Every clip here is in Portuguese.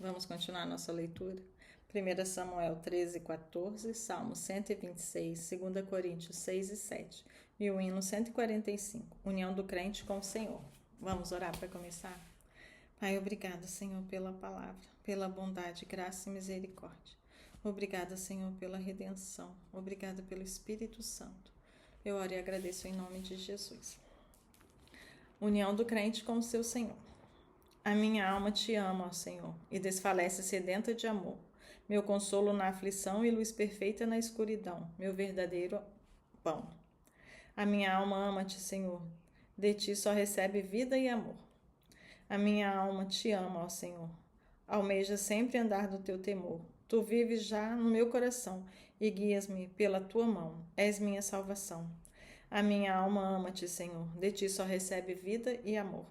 Vamos continuar nossa leitura. 1 Samuel 13, 14, Salmo 126, 2 Coríntios 6 e 7 e o hino 145, União do crente com o Senhor. Vamos orar para começar? Pai, obrigada, Senhor, pela palavra, pela bondade, graça e misericórdia. Obrigada, Senhor, pela redenção. Obrigada pelo Espírito Santo. Eu oro e agradeço em nome de Jesus. União do crente com o seu Senhor. A minha alma te ama, ó Senhor, e desfalece sedenta de amor. Meu consolo na aflição e luz perfeita na escuridão, meu verdadeiro pão. A minha alma ama-te, Senhor, de ti só recebe vida e amor. A minha alma te ama, ó Senhor, almeja sempre andar do teu temor. Tu vives já no meu coração e guias-me pela tua mão, és minha salvação. A minha alma ama-te, Senhor, de ti só recebe vida e amor.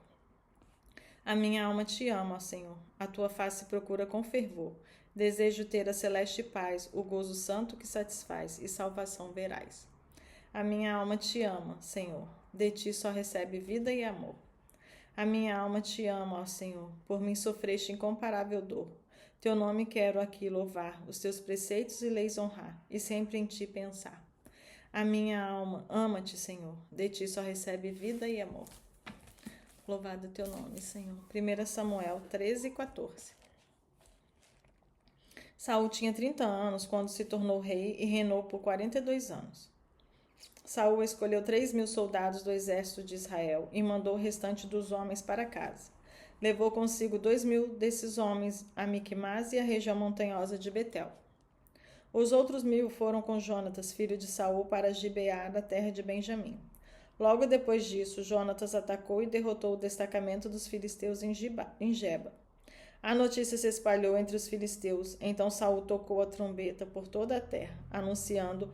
A minha alma te ama, ó Senhor, a tua face procura com fervor. Desejo ter a celeste paz, o gozo santo que satisfaz, e salvação verás. A minha alma te ama, Senhor, de ti só recebe vida e amor. A minha alma te ama, ó Senhor, por mim sofreste incomparável dor. Teu nome quero aqui louvar, os teus preceitos e leis honrar, e sempre em ti pensar. A minha alma ama-te, Senhor, de ti só recebe vida e amor. Louvado teu nome, Senhor. 1 Samuel 13, 14. Saul tinha 30 anos quando se tornou rei e reinou por 42 anos. Saul escolheu 3.000 soldados do exército de Israel e mandou o restante dos homens para casa. Levou consigo 2.000 desses homens a Miquimás e a região montanhosa de Betel. Os outros 1.000 foram com Jonatas, filho de Saul, para Gibeá, da terra de Benjamim. Logo depois disso, Jonatas atacou e derrotou o destacamento dos filisteus em Geba. A notícia se espalhou entre os filisteus, então Saul tocou a trombeta por toda a terra, anunciando: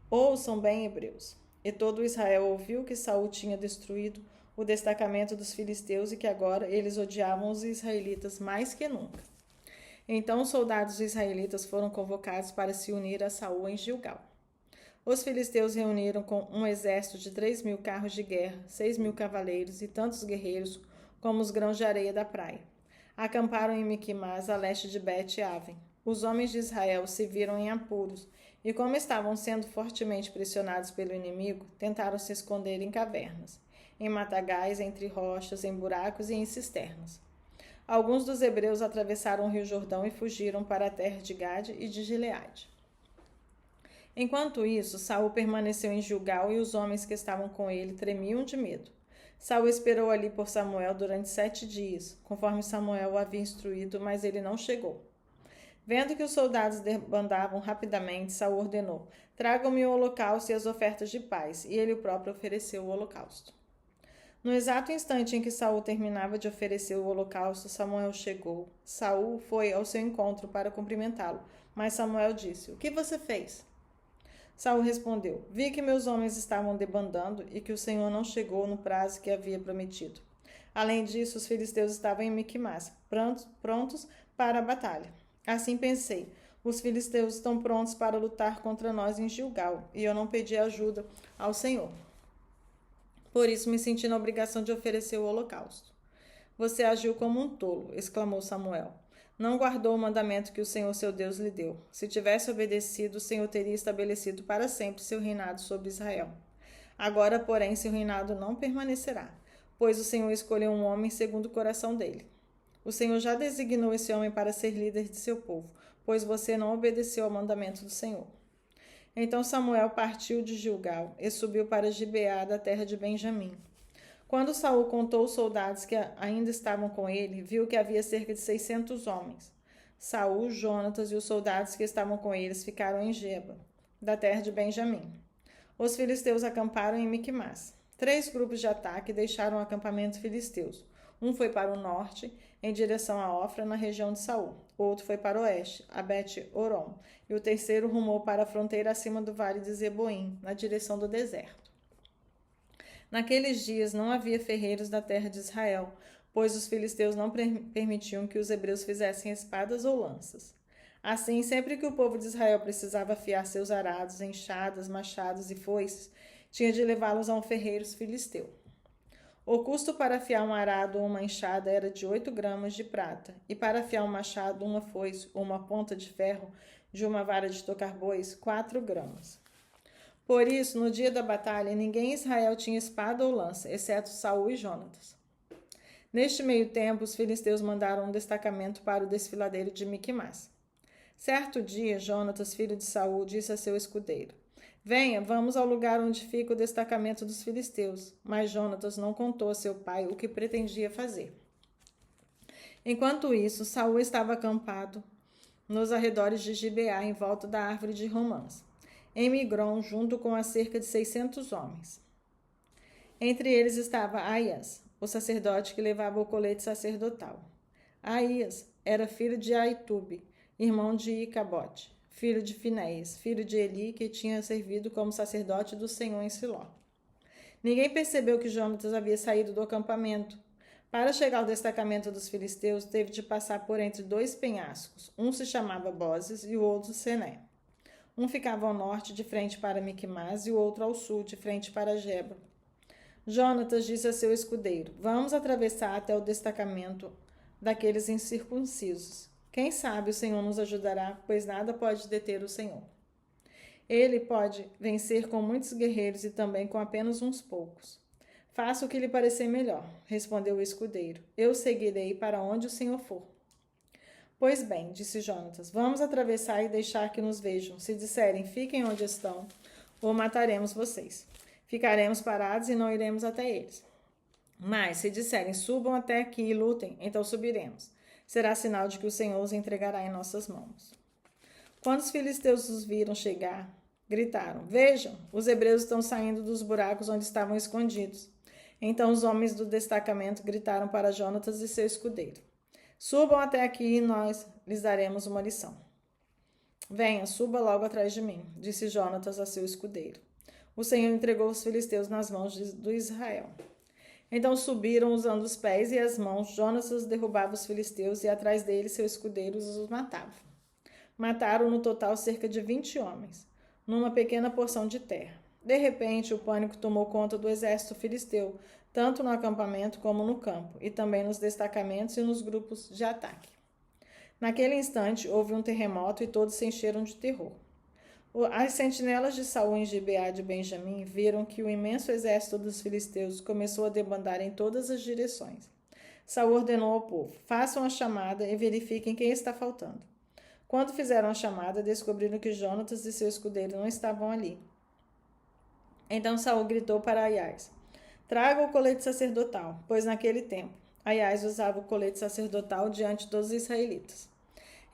ouçam bem, hebreus. E todo Israel ouviu que Saul tinha destruído o destacamento dos filisteus e que agora eles odiavam os israelitas mais que nunca. Então os soldados israelitas foram convocados para se unir a Saul em Gilgal. Os filisteus reuniram com um exército de 3.000 carros de guerra, 6.000 cavaleiros e tantos guerreiros como os grãos de areia da praia. Acamparam em Miquimás, a leste de Bet-Aven. Os homens de Israel se viram em apuros e, como estavam sendo fortemente pressionados pelo inimigo, tentaram se esconder em cavernas, em matagais, entre rochas, em buracos e em cisternas. Alguns dos hebreus atravessaram o rio Jordão e fugiram para a terra de Gade e de Gileade. Enquanto isso, Saul permaneceu em Gilgal e os homens que estavam com ele tremiam de medo. Saul esperou ali por Samuel durante 7 dias, conforme Samuel o havia instruído, mas ele não chegou. Vendo que os soldados debandavam rapidamente, Saul ordenou: tragam-me o holocausto e as ofertas de paz, e ele próprio ofereceu o holocausto. No exato instante em que Saul terminava de oferecer o holocausto, Samuel chegou. Saul foi ao seu encontro para cumprimentá-lo, mas Samuel disse: o que você fez? Saul respondeu: vi que meus homens estavam debandando e que o Senhor não chegou no prazo que havia prometido. Além disso, os filisteus estavam em Miquimás, prontos para a batalha. Assim pensei: os filisteus estão prontos para lutar contra nós em Gilgal, e eu não pedi ajuda ao Senhor. Por isso me senti na obrigação de oferecer o holocausto. Você agiu como um tolo, exclamou Samuel. Não guardou o mandamento que o Senhor seu Deus lhe deu. Se tivesse obedecido, o Senhor teria estabelecido para sempre seu reinado sobre Israel. Agora, porém, seu reinado não permanecerá, pois o Senhor escolheu um homem segundo o coração dele. O Senhor já designou esse homem para ser líder de seu povo, pois você não obedeceu ao mandamento do Senhor. Então Samuel partiu de Gilgal e subiu para Gibeá, da terra de Benjamim. Quando Saul contou os soldados que ainda estavam com ele, viu que havia cerca de 600 homens. Saul, Jonatas e os soldados que estavam com eles ficaram em Geba, da terra de Benjamim. Os filisteus acamparam em Miquimás. 3 grupos de ataque deixaram o acampamento filisteus. Um foi para o norte, em direção a Ofra, na região de Saul. O outro foi para o oeste, a Bet-Horon. E o terceiro rumou para a fronteira acima do vale de Zeboim, na direção do deserto. Naqueles dias não havia ferreiros da terra de Israel, pois os filisteus não permitiam que os hebreus fizessem espadas ou lanças. Assim, sempre que o povo de Israel precisava afiar seus arados, enxadas, machados e foices, tinha de levá-los a um ferreiro filisteu. O custo para afiar um arado ou uma enxada era de 8 gramas de prata, e para afiar um machado, uma foice ou uma ponta de ferro de uma vara de tocar bois, 4 gramas. Por isso, no dia da batalha, ninguém em Israel tinha espada ou lança, exceto Saul e Jonatas. Neste meio tempo, os filisteus mandaram um destacamento para o desfiladeiro de Miquimás. Certo dia, Jonatas, filho de Saul, disse a seu escudeiro: Venha, vamos ao lugar onde fica o destacamento dos filisteus. Mas Jonatas não contou a seu pai o que pretendia fazer. Enquanto isso, Saul estava acampado nos arredores de Gibeá, em volta da árvore de romãs, em Migron, junto com a cerca de 600 homens. Entre eles estava Aias, o sacerdote que levava o colete sacerdotal. Aias era filho de Aitube, irmão de Icabote, filho de Finéias, filho de Eli, que tinha servido como sacerdote do Senhor em Siló. Ninguém percebeu que Jonatas havia saído do acampamento. Para chegar ao destacamento dos filisteus, teve de passar por entre 2 penhascos. Um se chamava Bozes e o outro Sené. Um ficava ao norte, de frente para Miquimás, e o outro ao sul, de frente para Geba. Jonatas disse a seu escudeiro: Vamos atravessar até o destacamento daqueles incircuncisos. Quem sabe o Senhor nos ajudará, pois nada pode deter o Senhor. Ele pode vencer com muitos guerreiros e também com apenas uns poucos. Faça o que lhe parecer melhor, respondeu o escudeiro. Eu seguirei para onde o Senhor for. Pois bem, disse Jonatas, vamos atravessar e deixar que nos vejam. Se disserem, fiquem onde estão, ou mataremos vocês. Ficaremos parados e não iremos até eles. Mas, se disserem, subam até aqui e lutem, então subiremos. Será sinal de que o Senhor os entregará em nossas mãos. Quando os filisteus os viram chegar, gritaram: Vejam, os hebreus estão saindo dos buracos onde estavam escondidos. Então os homens do destacamento gritaram para Jonatas e seu escudeiro: Subam até aqui e nós lhes daremos uma lição. Venha, suba logo atrás de mim, disse Jonatas a seu escudeiro. O Senhor entregou os filisteus nas mãos do Israel. Então subiram usando os pés e as mãos. Jonatas derrubava os filisteus e atrás deles seu escudeiro os matava. Mataram no total cerca de 20 homens, numa pequena porção de terra. De repente, o pânico tomou conta do exército filisteu, tanto no acampamento como no campo, e também nos destacamentos e nos grupos de ataque. Naquele instante, houve um terremoto e todos se encheram de terror. As sentinelas de Saul em Gibeá de Benjamim viram que o imenso exército dos filisteus começou a debandar em todas as direções. Saul ordenou ao povo: façam a chamada e verifiquem quem está faltando. Quando fizeram a chamada, descobriram que Jonatas e seu escudeiro não estavam ali. Então Saul gritou para Aias: traga o colete sacerdotal, pois naquele tempo Aias usava o colete sacerdotal diante dos israelitas.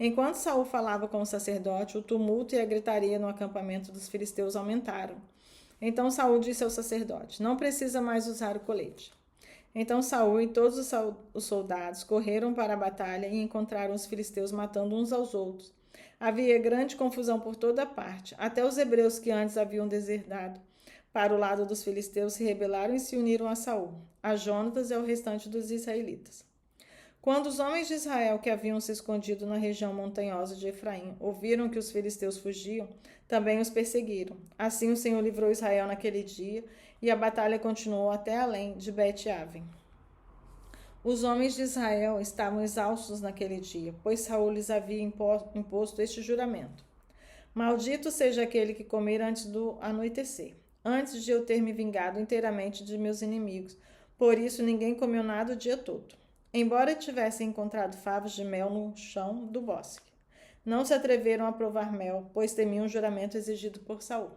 Enquanto Saul falava com o sacerdote, o tumulto e a gritaria no acampamento dos filisteus aumentaram. Então Saul disse ao sacerdote: não precisa mais usar o colete. Então Saul e todos os soldados correram para a batalha e encontraram os filisteus matando uns aos outros. Havia grande confusão por toda parte. Até os hebreus que antes haviam deserdado para o lado dos filisteus se rebelaram e se uniram a Saul, a Jonatas e ao restante dos israelitas. Quando os homens de Israel que haviam se escondido na região montanhosa de Efraim ouviram que os filisteus fugiam, também os perseguiram. Assim o Senhor livrou Israel naquele dia, e a batalha continuou até além de Bet-Aven. Os homens de Israel estavam exaustos naquele dia, pois Saul lhes havia imposto este juramento: Maldito seja aquele que comer antes do anoitecer, antes de eu ter me vingado inteiramente de meus inimigos. Por isso ninguém comeu nada o dia todo. Embora tivessem encontrado favos de mel no chão do bosque, não se atreveram a provar mel, pois temiam o juramento exigido por Saul.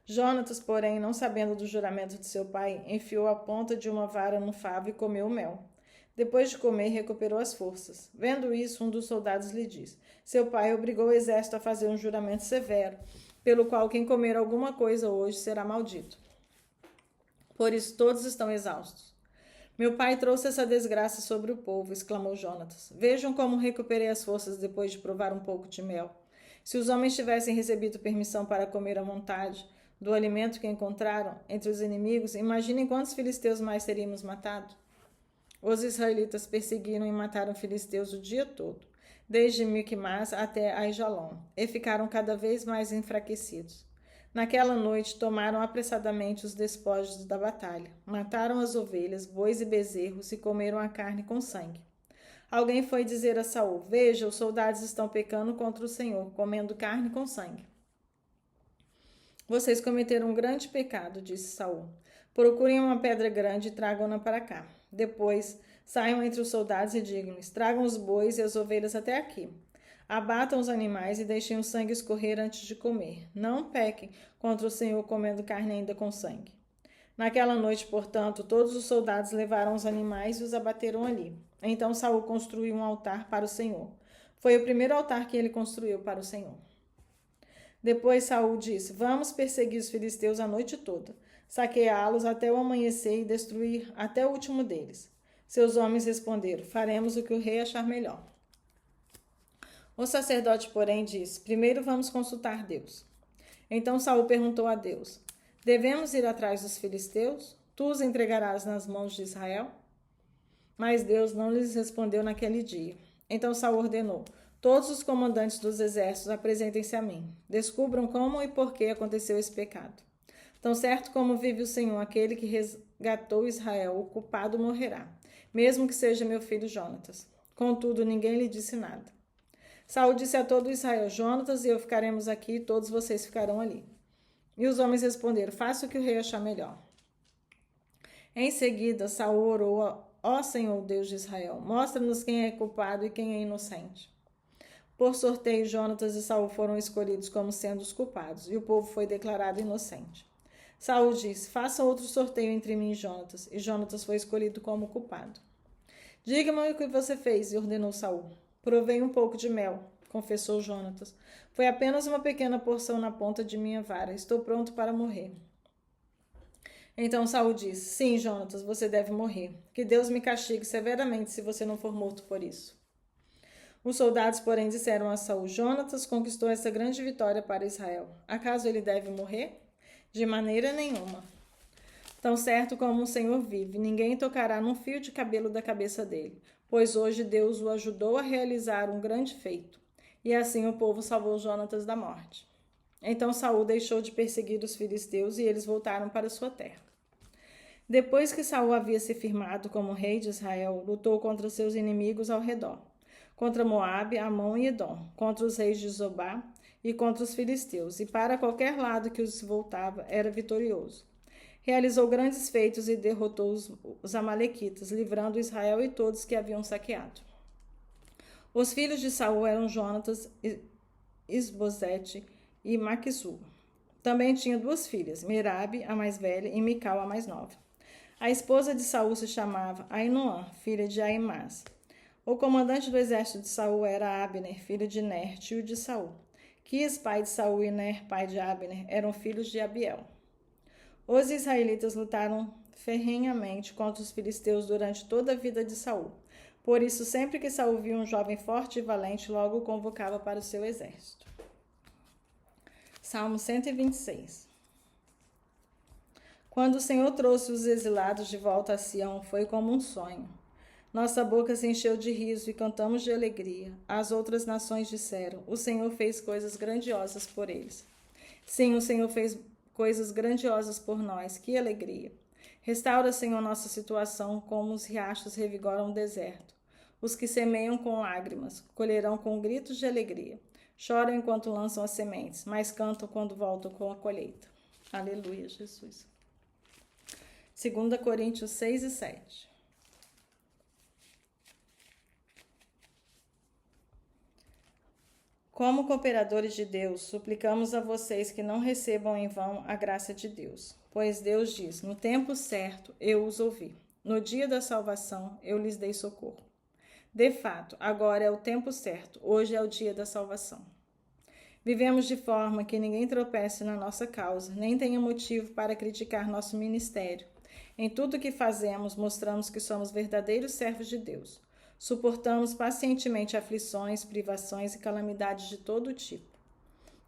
Jonatas, porém, não sabendo do juramento de seu pai, enfiou a ponta de uma vara no favo e comeu o mel. Depois de comer, recuperou as forças. Vendo isso, um dos soldados lhe disse: seu pai obrigou o exército a fazer um juramento severo, pelo qual quem comer alguma coisa hoje será maldito. Por isso todos estão exaustos. Meu pai trouxe essa desgraça sobre o povo, exclamou Jonatas. Vejam como recuperei as forças depois de provar um pouco de mel. Se os homens tivessem recebido permissão para comer à vontade do alimento que encontraram entre os inimigos, imaginem quantos filisteus mais teríamos matado. Os israelitas perseguiram e mataram filisteus o dia todo, desde Miquimás até Aijalon, e ficaram cada vez mais enfraquecidos. Naquela noite tomaram apressadamente os despojos da batalha, mataram as ovelhas, bois e bezerros e comeram a carne com sangue. Alguém foi dizer a Saul: Veja, os soldados estão pecando contra o Senhor, comendo carne com sangue. Vocês cometeram um grande pecado, disse Saul. Procurem uma pedra grande e tragam-na para cá. Depois, saiam entre os soldados e digam-lhes: Tragam os bois e as ovelhas até aqui. Abatam os animais e deixem o sangue escorrer antes de comer. Não pequem contra o Senhor comendo carne ainda com sangue. Naquela noite, portanto, todos os soldados levaram os animais e os abateram ali. Então Saul construiu um altar para o Senhor. Foi o primeiro altar que ele construiu para o Senhor. Depois Saul disse: Vamos perseguir os filisteus a noite toda, saqueá-los até o amanhecer e destruir até o último deles. Seus homens responderam: Faremos o que o rei achar melhor. O sacerdote, porém, disse: Primeiro vamos consultar Deus. Então Saul perguntou a Deus: Devemos ir atrás dos filisteus? Tu os entregarás nas mãos de Israel? Mas Deus não lhes respondeu naquele dia. Então Saul ordenou: Todos os comandantes dos exércitos apresentem-se a mim. Descubram como e por que aconteceu esse pecado. Tão certo como vive o Senhor, aquele que resgatou Israel, o culpado morrerá, mesmo que seja meu filho Jonatas. Contudo, ninguém lhe disse nada. Saul disse a todo Israel: Jonatas e eu ficaremos aqui, e todos vocês ficarão ali. E os homens responderam: Faça o que o rei achar melhor. Em seguida, Saul orou: Ó Senhor, Deus de Israel, mostra-nos quem é culpado e quem é inocente. Por sorteio, Jonatas e Saul foram escolhidos como sendo os culpados, e o povo foi declarado inocente. Saul disse: Faça outro sorteio entre mim e Jonatas foi escolhido como culpado. Diga-me o que você fez, ordenou Saul. Provei um pouco de mel, confessou Jonatas. Foi apenas uma pequena porção na ponta de minha vara. Estou pronto para morrer. Então Saul disse: Sim, Jonatas, você deve morrer. Que Deus me castigue severamente se você não for morto por isso. Os soldados, porém, disseram a Saul: Jonatas conquistou essa grande vitória para Israel. Acaso ele deve morrer? De maneira nenhuma. Tão certo como o Senhor vive, ninguém tocará num fio de cabelo da cabeça dele, pois hoje Deus o ajudou a realizar um grande feito. E assim o povo salvou Jonatas da morte. Então Saul deixou de perseguir os filisteus e eles voltaram para sua terra. Depois que Saul havia se firmado como rei de Israel, lutou contra seus inimigos ao redor, contra Moabe, Amon e Edom, contra os reis de Zobá e contra os filisteus, e para qualquer lado que os voltava era vitorioso. Realizou grandes feitos e derrotou os amalequitas, livrando Israel e todos que haviam saqueado. Os filhos de Saul eram Jonatas, Isbosete e Maquissu. Também tinha duas filhas, Merabe, a mais velha, e Mical, a mais nova. A esposa de Saul se chamava Ainoã, filha de Aimás. O comandante do exército de Saul era Abner, filho de Ner, tio de Saul. Quis, pai de Saul, e Ner, pai de Abner, eram filhos de Abiel. Os israelitas lutaram ferrenhamente contra os filisteus durante toda a vida de Saul. Por isso, sempre que Saul via um jovem forte e valente, logo o convocava para o seu exército. Salmo 126. Quando o Senhor trouxe os exilados de volta a Sião, foi como um sonho. Nossa boca se encheu de riso e cantamos de alegria. As outras nações disseram: O Senhor fez coisas grandiosas por eles. Sim, o Senhor fez coisas grandiosas por nós. Que alegria! Restaura, Senhor, nossa situação, como os riachos revigoram o deserto. Os que semeiam com lágrimas colherão com gritos de alegria. Choram enquanto lançam as sementes, mas cantam quando voltam com a colheita. Aleluia, Jesus. 2 Coríntios 6 e 7. Como cooperadores de Deus, suplicamos a vocês que não recebam em vão a graça de Deus. Pois Deus diz: No tempo certo eu os ouvi. No dia da salvação eu lhes dei socorro. De fato, agora é o tempo certo. Hoje é o dia da salvação. Vivemos de forma que ninguém tropece na nossa causa, nem tenha motivo para criticar nosso ministério. Em tudo o que fazemos, mostramos que somos verdadeiros servos de Deus. Suportamos pacientemente aflições, privações e calamidades de todo tipo.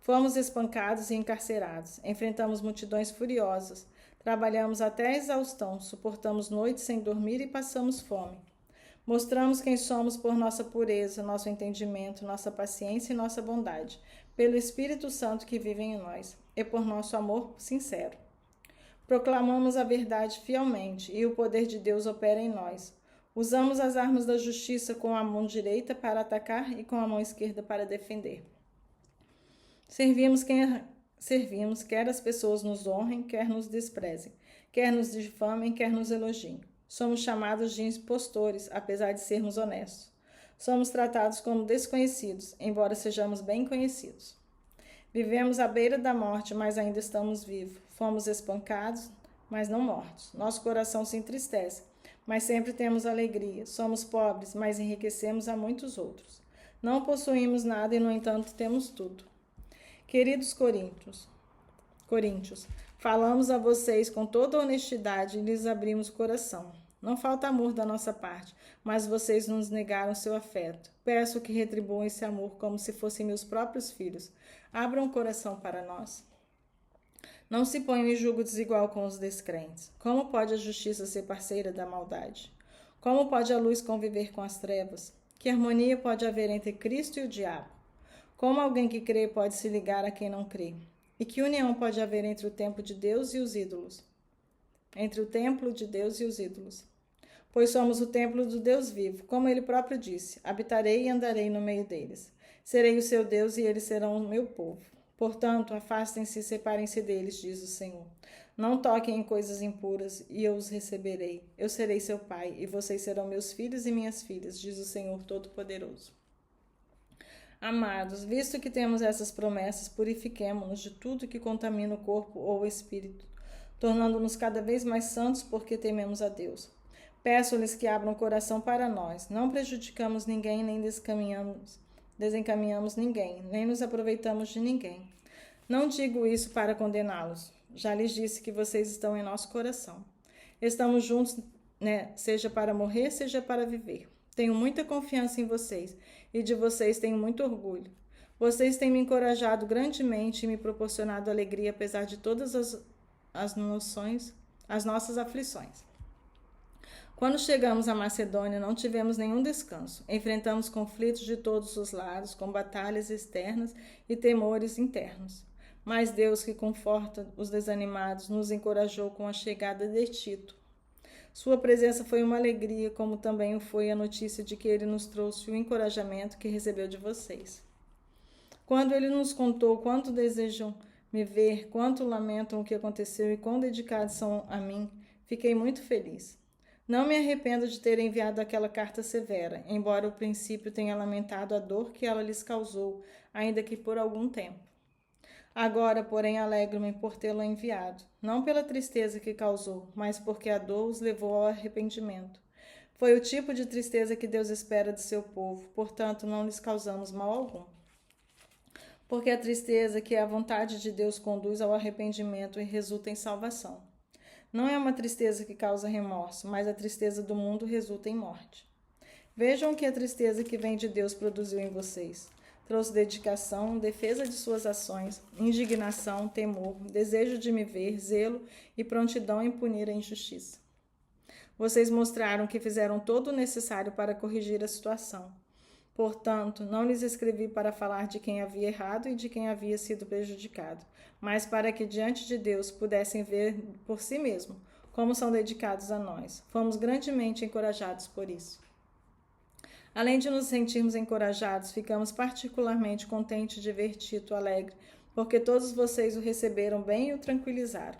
Fomos espancados e encarcerados, enfrentamos multidões furiosas, trabalhamos até a exaustão, suportamos noites sem dormir e passamos fome. Mostramos quem somos por nossa pureza, nosso entendimento, nossa paciência e nossa bondade, pelo Espírito Santo que vive em nós. e por nosso amor sincero. Proclamamos a verdade fielmente e o poder de Deus opera em nós. Usamos as armas da justiça com a mão direita para atacar e com a mão esquerda para defender. Servimos, quer as pessoas nos honrem, quer nos desprezem, quer nos difamem, quer nos elogiem. Somos chamados de impostores, apesar de sermos honestos. Somos tratados como desconhecidos, embora sejamos bem conhecidos. Vivemos à beira da morte, mas ainda estamos vivos. Fomos espancados, mas não mortos. Nosso coração se entristece, mas sempre temos alegria. Somos pobres, mas enriquecemos a muitos outros. Não possuímos nada e, no entanto, temos tudo. Queridos coríntios, falamos a vocês com toda honestidade e lhes abrimos o coração. Não falta amor da nossa parte, mas vocês nos negaram seu afeto. Peço que retribuam esse amor como se fossem meus próprios filhos. Abram o coração para nós. Não se ponham em julgo desigual com os descrentes. Como pode a justiça ser parceira da maldade? Como pode a luz conviver com as trevas? Que harmonia pode haver entre Cristo e o diabo? Como alguém que crê pode se ligar a quem não crê? E que união pode haver entre o templo de Deus e os ídolos? Pois somos o templo do Deus vivo, como ele próprio disse: habitarei e andarei no meio deles. Serei o seu Deus e eles serão o meu povo. Portanto, afastem-se e separem-se deles, diz o Senhor. Não toquem em coisas impuras e eu os receberei. Eu serei seu pai e vocês serão meus filhos e minhas filhas, diz o Senhor Todo-Poderoso. Amados, visto que temos essas promessas, purifiquemo-nos de tudo que contamina o corpo ou o espírito, tornando-nos cada vez mais santos porque tememos a Deus. Peço-lhes que abram o coração para nós. Não prejudicamos ninguém, nem desencaminhamos ninguém, nem nos aproveitamos de ninguém. Não digo isso para condená-los. Já lhes disse que vocês estão em nosso coração. Estamos juntos, seja para morrer, seja para viver. Tenho muita confiança em vocês e de vocês tenho muito orgulho. Vocês têm me encorajado grandemente e me proporcionado alegria apesar de todas as nossas aflições. Quando chegamos à Macedônia, não tivemos nenhum descanso. Enfrentamos conflitos de todos os lados, com batalhas externas e temores internos. Mas Deus, que conforta os desanimados, nos encorajou com a chegada de Tito. Sua presença foi uma alegria, como também o foi a notícia de que ele nos trouxe o encorajamento que recebeu de vocês. Quando ele nos contou quanto desejam me ver, quanto lamentam o que aconteceu e quão dedicados são a mim, fiquei muito feliz. Não me arrependo de ter enviado aquela carta severa, embora ao princípio tenha lamentado a dor que ela lhes causou, ainda que por algum tempo. Agora, porém, alegro-me por tê-la enviado, não pela tristeza que causou, mas porque a dor os levou ao arrependimento. Foi o tipo de tristeza que Deus espera de seu povo, portanto, não lhes causamos mal algum. Porque a tristeza que é a vontade de Deus conduz ao arrependimento e resulta em salvação. Não é uma tristeza que causa remorso, mas a tristeza do mundo resulta em morte. Vejam o que a tristeza que vem de Deus produziu em vocês. Trouxe dedicação, defesa de suas ações, indignação, temor, desejo de me ver, zelo e prontidão em punir a injustiça. Vocês mostraram que fizeram todo o necessário para corrigir a situação. Portanto, não lhes escrevi para falar de quem havia errado e de quem havia sido prejudicado, mas para que diante de Deus pudessem ver por si mesmo como são dedicados a nós. Fomos grandemente encorajados por isso. Além de nos sentirmos encorajados, ficamos particularmente contentes de ver Tito alegre, porque todos vocês o receberam bem e o tranquilizaram.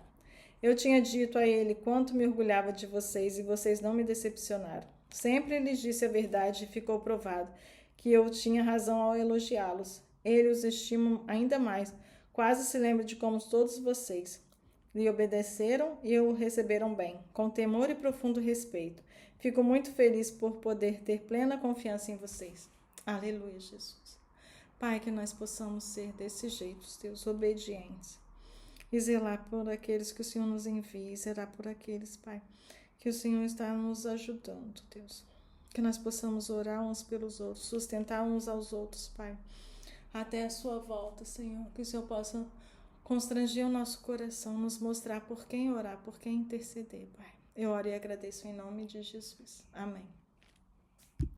Eu tinha dito a ele quanto me orgulhava de vocês e vocês não me decepcionaram. Sempre lhes disse a verdade e ficou provado que eu tinha razão ao elogiá-los. Ele os estima ainda mais. Quase se lembra de como todos vocês lhe obedeceram e o receberam bem, com temor e profundo respeito. Fico muito feliz por poder ter plena confiança em vocês. Aleluia, Jesus. Pai, que nós possamos ser desse jeito, Deus, obedientes. E zelar por aqueles que o Senhor nos envia, e zelar por aqueles, Pai, que o Senhor está nos ajudando, Deus. Que nós possamos orar uns pelos outros, sustentar uns aos outros, Pai, até a sua volta, Senhor. Que o Senhor possa constranger o nosso coração, nos mostrar por quem orar, por quem interceder, Pai. Eu oro e agradeço em nome de Jesus. Amém.